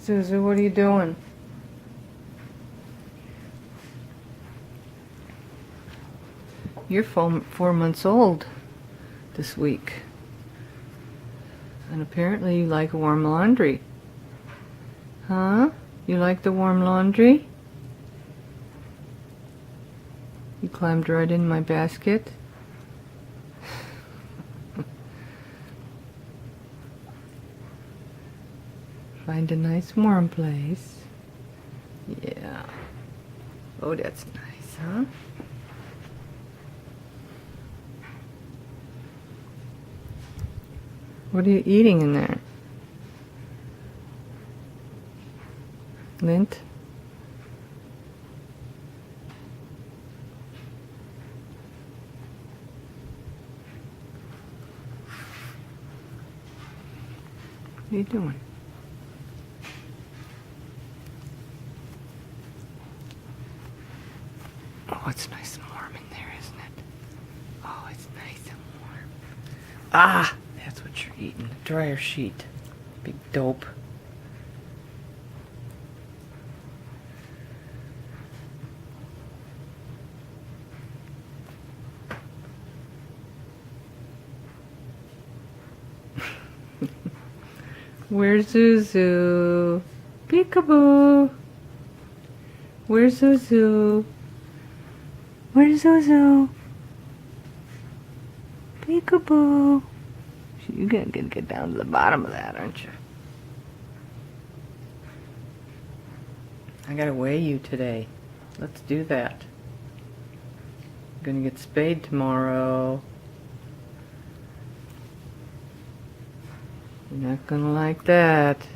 ZhuZhu, what are you doing? You're 4 months old this week. And apparently you like warm laundry. Huh? You like the warm laundry? You climbed right in my basket. Find a nice warm place. Yeah. Oh, that's nice, huh? What are you eating in there? Lint? What are you doing? Oh, it's nice and warm in there, isn't it? Oh, it's nice and warm. Ah, that's what you're eating. A dryer sheet. Big dope. Where's ZhuZhu? Peekaboo. Where's ZhuZhu? Where's ZhuZhu? Peekaboo. You're gonna get down to the bottom of that, aren't you? I gotta weigh you today. Let's do that. I'm gonna get spayed tomorrow. You're not gonna like that.